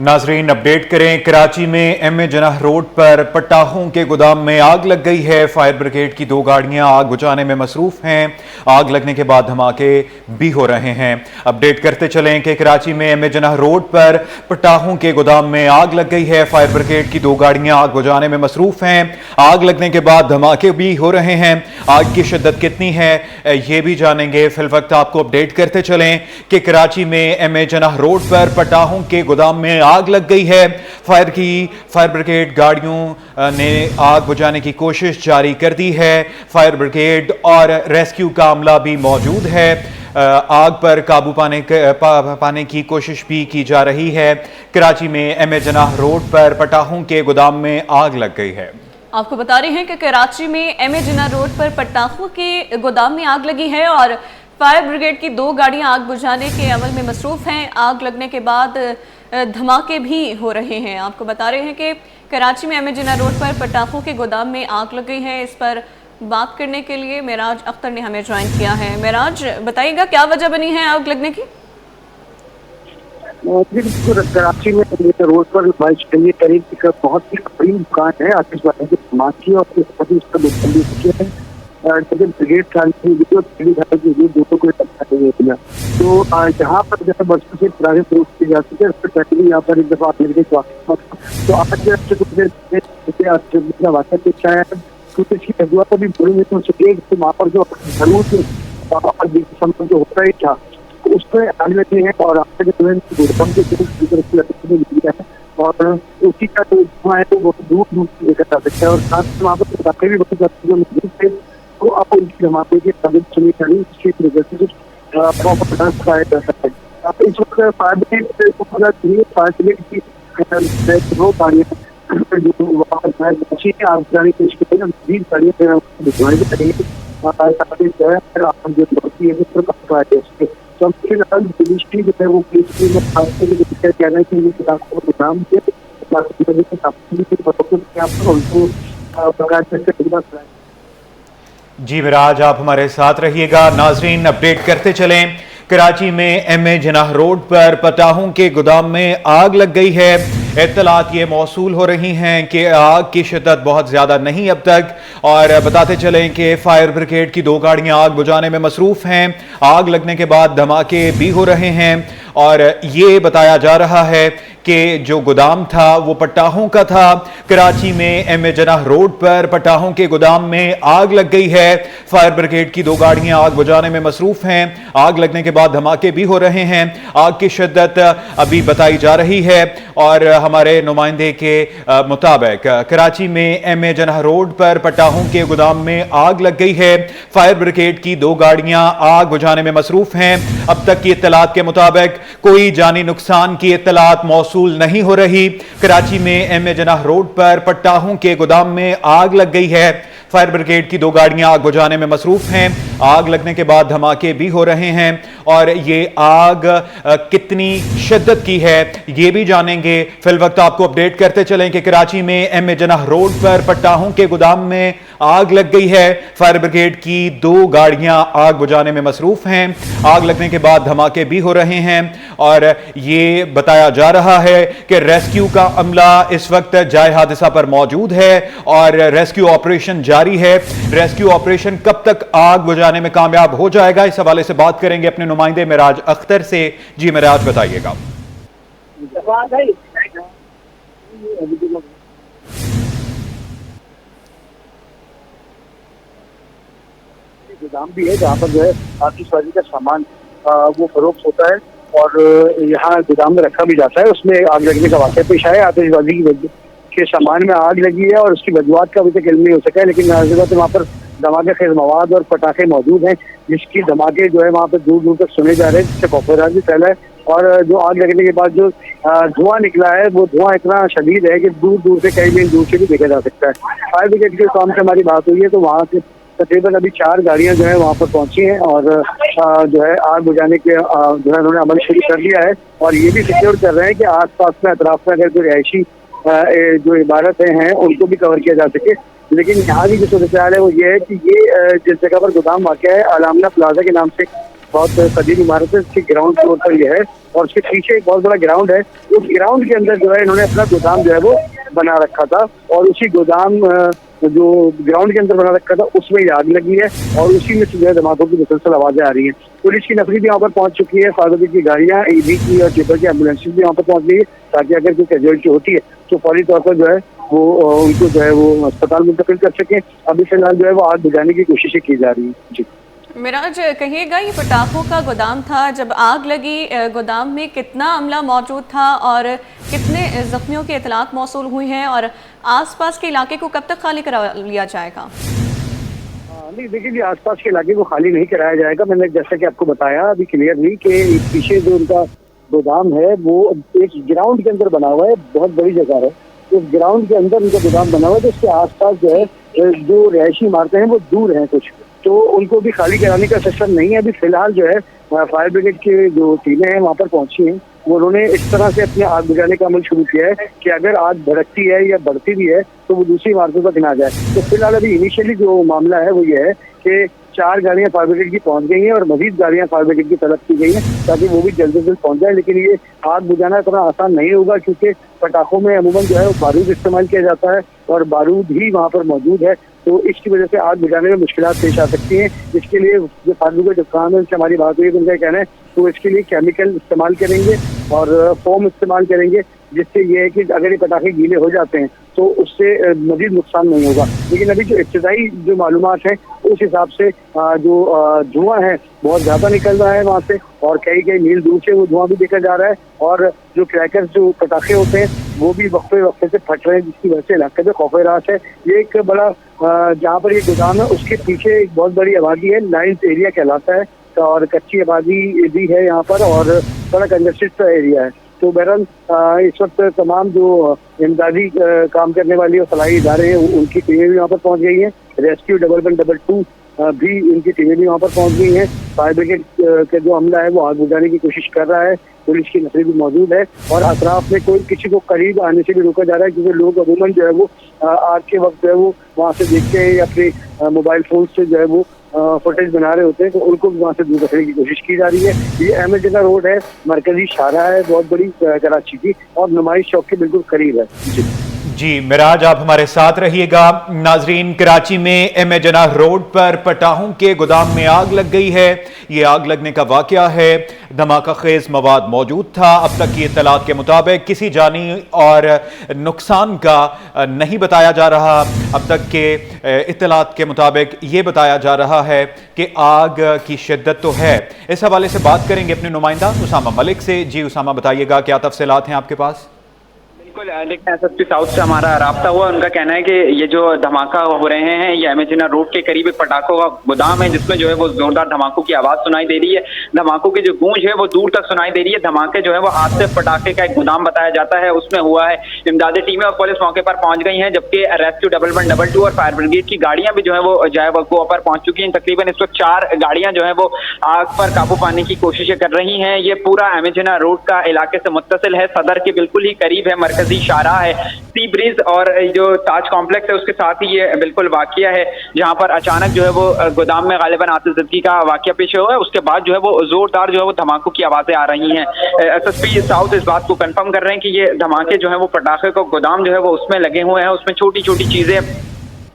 नाजरीन अपडेट करें, कराची में एम ए जनाह रोड पर पटाखों के गोदाम में आग लग गई है। फायर ब्रिगेड की 2 गाड़ियां आग बुझाने में मसरूफ हैं। आग लगने के बाद धमाके भी हो रहे हैं। अपडेट करते चलें कि कराची में एम ए जनाह रोड पर पटाखों के गोदाम में आग लग गई है। फायर ब्रिगेड की 2 गाड़ियां आग बुझाने में मसरूफ हैं। आग लगने के बाद धमाके भी हो रहे हैं। आग की शिद्दत कितनी है ये भी जानेंगे। फिलवक्त आपको अपडेट करते चलें कि कराची में एम ए जनाह रोड पर पटाखों के गोदाम में आग लग गई है। फायर ब्रिगेड गाड़ियों ने आग बुझाने की कोशिश जारी कर दी है। फायर ब्रिगेड और रेस्क्यू का अमला भी मौजूद है। आग पर काबू पाने की कोशिश भी की जा रही है। कराची में एम ए जनाह रोड पर पटाखों के गोदाम में आग लग गई है। आपको बता रहे हैं कि कराची में एम ए जनाह रोड पर पटाखों के गोदाम में आग लगी है और फायर ब्रिगेड की 2 गाड़ियां आग बुझाने के अमल में मसरूफ हैं। आग लगने के बाद धमाके भी हो रहे हैं। आपको बता रहे हैं कि कराची में एम ए जनाह रोड पर पटाखों के गोदाम में आग लग गई है। इस पर बात करने के लिए मेराज अख्तर ने हमें ज्वाइन किया है। मेराज, बताइएगा क्या वजह बनी है आग लगने की? कराची में रोड पर करीब बहुत ही बड़ी दुकान है आतिशबाजी के सामान की और उसका नुकसान भी हो गया है। ब्रिगेड दोनों को तो जहाँ पर जैसे बरसों से पुराने प्रूफ की जाती है पहले यहाँ पर एक दफा तो आज कुछ देर वाक़ा पेश आया है। कुछ इसकी रजुआत भी बोली हुई तो एक वहाँ पर जो जो होता है क्या उसमें आग लगे हैं और और उसी का जो धुआं है तो वो दूर दूर से देखा जा सकता है और साथ वहाँ पर पटाखे भी बहुत जाते जो मजबूत थे तो अब उनकी धमाके की तबियत चली खड़ी इसकी वजह से प्रॉपर खाया जा सकता है। इस वक्त फायर ब्रिगेड की 2 गाड़ियाँ जो वहाँ पर आग बुझाने की कोशिश करेंगे 20 गाड़ियाँ भिजवाई जाएंगी ताकि जो है सबसे मिनिस्ट्री जो है वो कहना है कि ये किताबों को नाम से जी मिराज, आप हमारे साथ रहिएगा। नाजरीन अपडेट करते चलें, कराची में एम ए जनाह रोड पर पटाखों के गोदाम में आग लग गई है। इत्तलात ये मौसूल हो रही हैं कि आग की शिद्दत बहुत ज़्यादा नहीं अब तक, और बताते चलें कि फायर ब्रिगेड की 2 गाड़ियां आग बुझाने में मसरूफ़ हैं। आग लगने के बाद धमाके भी हो रहे हैं और ये बताया जा रहा है कि जो गोदाम था वो पटाखों का था। कराची में एम ए जनाह रोड पर पटाखों के गोदाम में आग लग गई है। फायर ब्रिगेड की 2 गाड़ियां आग बुझाने में मसरूफ हैं। आग लगने के बाद धमाके भी हो रहे हैं। आग की शिद्दत अभी बताई जा रही है और हमारे नुमाइंदे के मुताबिक कराची में एम ए जनाह रोड पर पटाखों के गोदाम में आग लग गई है। फायर ब्रिगेड की 2 गाड़ियां आग बुझाने में मसरूफ हैं। अब तक की इत्तलात के मुताबिक कोई जानी नुकसान की इत्तलात मौसूल नहीं हो रही। कराची में एम ए जनाह रोड पर पटाखों के गोदाम में आग लग गई है। फायर ब्रिगेड की 2 गाड़ियां आग बुझाने में मसरूफ हैं। आग लगने के बाद धमाके भी हो रहे हैं और ये आग कितनी शिद्दत की है ये भी जानेंगे। फिलवक्त आपको अपडेट करते चलें कि कराची में एम ए जनाह रोड पर पटाखों के गोदाम में आग लग गई है। फायर ब्रिगेड की 2 गाड़ियां आग बुझाने में मसरूफ हैं। आग लगने के बाद धमाके भी हो रहे हैं और ये बताया जा रहा है कि रेस्क्यू का अमला इस वक्त जाए हादसा पर मौजूद है और रेस्क्यू ऑपरेशन जारी है। रेस्क्यू ऑपरेशन कब तक आग बुझाने में कामयाब हो जाएगा, इस हवाले से बात करेंगे अपने नुमाइंदे मेराज अख्तर से। जी मेराज, बताइएगा। गोदाम भी है जहाँ पर जो है आतिशबाजी का सामान वो फरोख्त होता है और यहाँ गोदाम में रखा भी जाता है। उसमें आग लगने का वाक़या पेश आया। आतिशबाजी के सामान में आग लगी है और उसकी वजूहात का अभी तक इल्म नहीं हो सका है, लेकिन वहाँ पर धमाके खेज मवाद और पटाखे मौजूद हैं जिसकी धमाके जो है वहाँ पर दूर दूर तक सुने जा रहे हैं, जिससे खौफनाक भी फैला है। और जो आग लगने के बाद जो धुआं निकला है वो धुआं इतना शदीद है कि दूर दूर से कई मील दूर से भी देखा जा सकता है। फायर ब्रिगेड के काम से हमारी बात हुई है तो वहाँ से तकरीबन अभी 4 गाड़ियां जो है वहाँ पर पहुंची हैं और जो है आग बुझाने के जो है उन्होंने अमल शुरू कर लिया है और ये भी सिक्योर कर रहे हैं कि आस पास में अतराफ में अगर जो रिहायशी जो इमारतें हैं उनको भी कवर किया जा सके। लेकिन यहाँ की जो सूरत हाल है वो ये है कि ये जिस जगह पर गोदाम वाक़ है आलामना प्लाजा के नाम से बहुत कदीम इमारत है, इसके ग्राउंड फ्लोर पर यह है और उसके पीछे एक बहुत बड़ा ग्राउंड है। उस ग्राउंड के अंदर जो है इन्होंने अपना गोदाम जो है वो बना रखा था और उसी गोदाम जो ग्राउंड के अंदर बना रखा था उसमें आग लगी है और उसी में जो है धमाकों की मुसलसल आवाजें आ रही हैं। पुलिस की नफरी भी यहाँ पर पहुंच चुकी है, फायर ब्रिगेड की गाड़ियां, ईबी की और टिपर की एम्बुलेंस भी यहाँ पर पहुंच गई है ताकि अगर कोई कैजुअलिटी होती है तो फौरी तौर पर जो है वो उनको जो है वो अस्पताल मुंतकिल कर सके। अभी फिलहाल जो है वो आग बुझाने की कोशिशें की जा रही है। जी मिराज, कहिएगा ये पटाखों का गोदाम था, जब आग लगी गोदाम में कितना अमला मौजूद था और कितने जख्मियों की इतलात मौसूल हुई हैं और आसपास के इलाके को कब तक खाली करा लिया जाएगा? नहीं देखिए जी, आसपास के इलाके को खाली नहीं कराया जाएगा। मैंने जैसा कि आपको बताया अभी क्लियरली कि पीछे जो उनका गोदाम है वो एक ग्राउंड के अंदर बना हुआ है, बहुत बड़ी जगह है। उस ग्राउंड के अंदर उनका गोदाम बना हुआ है तो उसके आसपास जो है जो रिहायशी इमारतें हैं वो दूर हैं कुछ, तो उनको भी खाली कराने का सिस्टम नहीं है। अभी फिलहाल जो है फायर ब्रिगेड की जो टीमें हैं वहाँ पर पहुंची हैं, वो उन्होंने इस तरह से अपने आग बुझाने का अमल शुरू किया है कि अगर आग भड़कती है या बढ़ती भी है तो वो दूसरी इमारतों तक ना जाए। तो फिलहाल अभी इनिशियली जो मामला है वो ये है कि 4 गाड़ियां फायर ब्रिगेड की पहुंच गई हैं और मजीद गाड़ियां फायर ब्रिगेड की तलब की गई हैं ताकि वो भी जल्द से जल्द पहुंच जाए। लेकिन ये आग बुझाना इतना आसान नहीं होगा क्योंकि पटाखों में अमूमन जो है वो बारूद इस्तेमाल किया जाता है और बारूद ही वहाँ पर मौजूद है, तो इसकी वजह से आग बुझाने में मुश्किलात पेश आ सकती हैं। इसके लिए जो फायर ब्रिगेड काम है उनसे हमारी बात हुई है, उनका कहना है तो इसके लिए केमिकल इस्तेमाल करेंगे और फोम इस्तेमाल करेंगे, जिससे ये है कि अगर ये पटाखे गीले हो जाते हैं तो उससे मजीद नुकसान नहीं होगा। लेकिन अभी जो इब्तदाई जो मालूमात हैं उस हिसाब से जो धुआं है बहुत ज़्यादा निकल रहा है वहाँ से और कई कई मील दूर से वो धुआं भी देखा जा रहा है और जो क्रैकर्स जो पटाखे होते हैं वो भी वक्फे वक्फे से फट रहे हैं, जिसकी वजह से इलाके में खौफ-ए-रास है। ये एक बड़ा जहाँ पर ये गोदाम है उसके पीछे एक बहुत बड़ी आबादी है, लाइन्स एरिया कहलाता है और कच्ची आबादी भी है यहाँ पर और बड़ा कंजस्टेड सा एरिया है। तो बहरहाल इस वक्त तमाम जो इमदादी काम करने वाली और फलाही इदारे हैं उनकी टीमें भी वहाँ पर पहुँच गई हैं। रेस्क्यू 112 भी उनकी टीमें भी वहाँ पर पहुँच गई हैं। फायर ब्रिगेड का जो अमला है वो आग बुझाने की कोशिश कर रहा है, पुलिस की नफरी भी मौजूद है और अतराफ में कोई किसी को करीब आने से भी रोका जा रहा है क्योंकि लोग अमूमन जो है वो आग के वक्त जो है वो वहाँ से देखते हैं या अपने मोबाइल फोन से जो है वो फुटेज बना रहे होते हैं, तो उनको भी वहाँ से दूर रखने की कोशिश की जा रही है। ये अहमद जगह रोड है, मरकजी शाहरा है बहुत बड़ी कराची की और नुमाइश चौक के बिल्कुल करीब है। जी मिराज, आप हमारे साथ रहिएगा। नाजरीन, कराची में एम ए जनाह रोड पर पटाखों के गोदाम में आग लग गई है। ये आग लगने का वाकया है, धमाका खेज मवाद मौजूद था। अब तक की इत्तलात के मुताबिक किसी जानी और नुकसान का नहीं बताया जा रहा। अब तक के इत्तलात के मुताबिक ये बताया जा रहा है कि आग की शिद्दत तो है। इस हवाले से बात करेंगे अपने नुमाइंदा उसामा मलिक से। जी उसामा, बताइएगा क्या तफसीलात हैं आपके पास? बिल्कुल, लेकिन एसएसपी साउथ से हमारा राब्ता हुआ, उनका कहना है कि ये जो धमाका हो रहे हैं ये एम ए जनाह रोड के करीब एक पटाखों का गोदाम है जिसमें जो है वो जोरदार धमाकों की आवाज सुनाई दे रही है। धमाकों की जो गूंज है वो दूर तक सुनाई दे रही है। धमाके जो है वो हाथ से पटाखे का एक गोदाम बताया जाता है, उसमें हुआ है। इमदादी टीमें और पुलिस मौके पर पहुंच गई हैं, जबकि रेस्क्यू 112 और फायर ब्रिगेड की गाड़ियां भी जो है वो वको पर पहुंच चुकी हैं। तकरीबन इस वक्त 4 गाड़ियां जो है वो आग पर काबू पाने की कोशिशें कर रही हैं। ये पूरा एम ए जनाह रोड का इलाके से मुत्तसिल है, सदर के बिल्कुल ही करीब है, मरकजी शाहरा है, सी ब्रिज और जो ताज कॉम्प्लेक्स है उसके साथ ही ये बिल्कुल वाकया है जहां पर अचानक जो है वो गोदाम में गालिबन आतिशज़दगी का वाकया पेश हुआ है। उसके बाद जो है वो जोरदार जो है वो धमाकों की आवाजें आ रही हैं। एसएसपी साउथ इस बात को कंफर्म कर रहे हैं कि ये धमाके जो है वो पटाखे का गोदाम जो है वो उसमें लगे हुए हैं, उसमें छोटी छोटी चीजें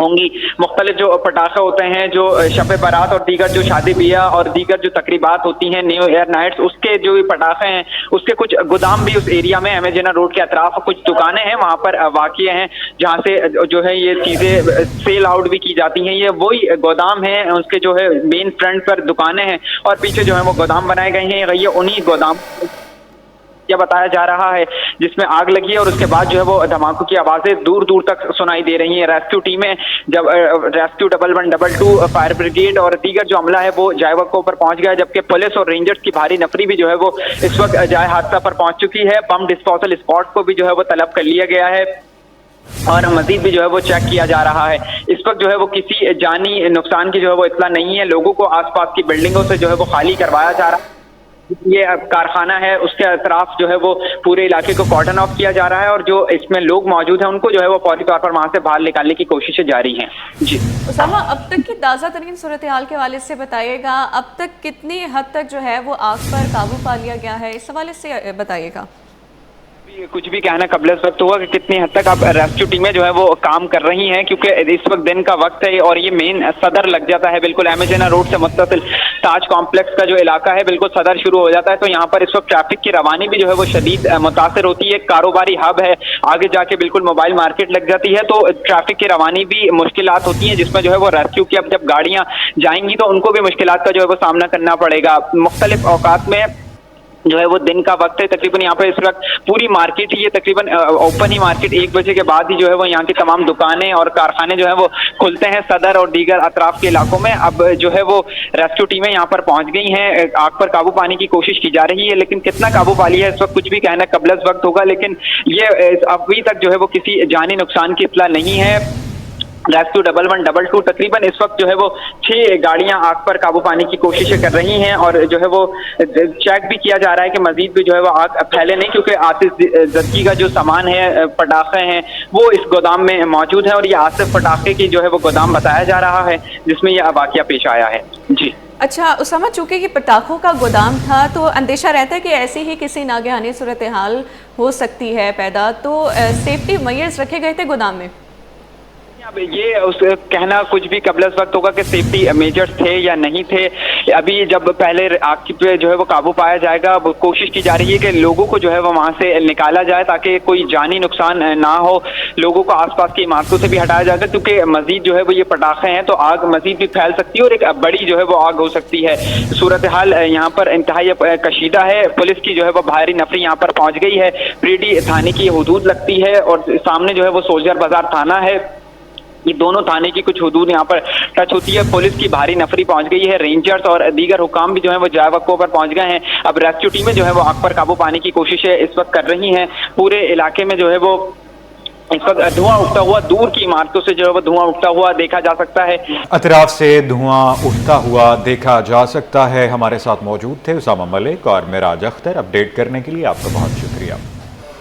होंगी। मुख्तलिफ जो पटाखे होते हैं, जो शब बारात और दीगर जो शादी ब्याह और दीगर जो तकरीबात होती हैं, न्यू ईयर नाइट्स, उसके जो पटाखे हैं उसके कुछ गोदाम भी उस एरिया में एम ए जनाह रोड के अतराफ कुछ दुकानें हैं वहाँ पर वाक़िया हैं जहाँ से जो है ये चीज़ें सेल आउट भी की जाती हैं। ये वही गोदाम है, उसके जो है मेन फ्रंट पर दुकानें हैं और पीछे जो है वो गोदाम बनाए गए हैं। ये उन्हीं गोदाम क्या बताया जा रहा है जिसमें आग लगी है और उसके बाद जो है वो धमाकों की आवाजें दूर दूर तक सुनाई दे रही हैं। रेस्क्यू टीमें जब रेस्क्यू 112 फायर ब्रिगेड और दीगर जो अमला है वो जाए वक्फों पर पहुंच गया, जबकि पुलिस और रेंजर्स की भारी नफरी भी जो है वो इस वक्त जाए हादसा पर पहुंच चुकी है। बम डिस्पोजल स्पॉट को भी जो है वो तलब कर लिया गया है और मजीद भी जो है वो चेक किया जा रहा है। इस वक्त जो है वो किसी जानी नुकसान की जो है वो इत्तला नहीं है। लोगों को आसपास की बिल्डिंगों से जो है वो खाली करवाया जा रहा है। ये कारखाना है उसके अतराफ जो है वो पूरे इलाके को कॉर्डन ऑफ किया जा रहा है और जो इसमें लोग मौजूद हैं उनको जो है वो फौरी तौर पर वहां से बाहर निकालने की कोशिशें जारी हैं। जी उसामा, अब तक की ताज़ा तरीन सूरत हाल के हवाले से बताइएगा, अब तक कितनी हद तक जो है वो आग पर काबू पा लिया गया है, इस हवाले से बताइएगा। कुछ भी कहना कबल इस वक्त हुआ कि कितनी हद तक अब रेस्क्यू टीमें जो है वो काम कर रही हैं, क्योंकि इस वक्त दिन का वक्त है और ये मेन सदर लग जाता है, बिल्कुल एम ए जिन्ना रोड से मुत्तसिल ताज कॉम्प्लेक्स का जो इलाका है बिल्कुल सदर शुरू हो जाता है। तो यहाँ पर इस वक्त ट्रैफिक की रवानी भी जो है वो शदीद मुतासर होती है, कारोबारी हब है, आगे जाके बिल्कुल मोबाइल मार्केट लग जाती है, तो ट्रैफिक की रवानी भी मुश्किलात होती है, जिसमें जो है वो रेस्क्यू की अब जब गाड़ियां जाएंगी तो उनको भी मुश्किलात का जो है वो सामना करना पड़ेगा। मुख्तलिफ औकात में जो है वो दिन का वक्त है, तकरीबन यहाँ पर इस वक्त पूरी मार्केट ही, ये तकरीबन ओपन ही मार्केट 1 बजे के बाद ही जो है वो यहाँ की तमाम दुकानें और कारखाने जो है वो खुलते हैं सदर और दीगर अतराफ के इलाकों में। अब जो है वो रेस्क्यू टीमें यहाँ पर पहुंच गई हैं, आग पर काबू पाने की कोशिश की जा रही है, लेकिन कितना काबू पा लिया है इस वक्त कुछ भी कहना कबल वक्त होगा, लेकिन ये अभी तक जो है वो किसी जानी नुकसान की इत्तला नहीं है। रेस्क्यू 1112 तकरीबन इस वक्त जो है वो 6 गाड़ियां आग पर काबू पाने की कोशिशें कर रही हैं और जो है वो चेक भी किया जा रहा है कि मजीद भी जो है वो आग फैले नहीं, क्योंकि आतिशज़दगी का जो सामान है, पटाखे हैं, वो इस गोदाम में मौजूद है और ये आसिफ पटाखे की जो है वो गोदाम बताया जा रहा है जिसमें यह वाकया पेश आया है। जी अच्छा उसामा, चूंकि ये पटाखों का गोदाम था तो अंदेशा रहता है कि ऐसी ही किसी नागहानी सूरत हाल हो सकती है पैदा, तो सेफ्टी मेजर्स रखे गए थे गोदाम में? अब ये उस कहना कुछ भी कबल वक्त होगा कि सेफ्टी मेजर्स थे या नहीं थे। अभी जब पहले आग पे जो है वो काबू पाया जाएगा, अब कोशिश की जा रही है कि लोगों को जो है वो वहां से निकाला जाए ताकि कोई जानी नुकसान ना हो, लोगों को आसपास की इमारतों से भी हटाया जाएगा, क्योंकि मजीद जो है वो ये पटाखे हैं तो आग मजीद भी फैल सकती है और एक बड़ी जो है वो आग हो सकती है। सूरत हाल यहाँ पर इंतहाई कशीदा है, पुलिस की जो है वो भारी नफरी यहाँ पर पहुंच गई है, प्रीडी थाने की हदूद लगती है और सामने जो है वो सोल्जर बाजार थाना है, ये दोनों थाने की कुछ हदूद यहाँ पर टच होती है। पुलिस की भारी नफरी पहुंच गई है, रेंजर्स और दीगर हुकाम भी जो है वो जाए वक्फों पर पहुंच गए हैं। अब रेस्क्यू टीमें जो है वो आग पर काबू पाने की कोशिशें इस वक्त कर रही हैं। पूरे इलाके में जो है वो इस वक्त धुआं उठता हुआ, दूर की इमारतों से जो है वो धुआं उठता हुआ देखा जा सकता है, अतराफ से धुआं उठता हुआ देखा जा सकता है। हमारे साथ मौजूद थे उसामा मलिक और मिराज अख्तर। अपडेट करने के लिए आपका बहुत शुक्रिया।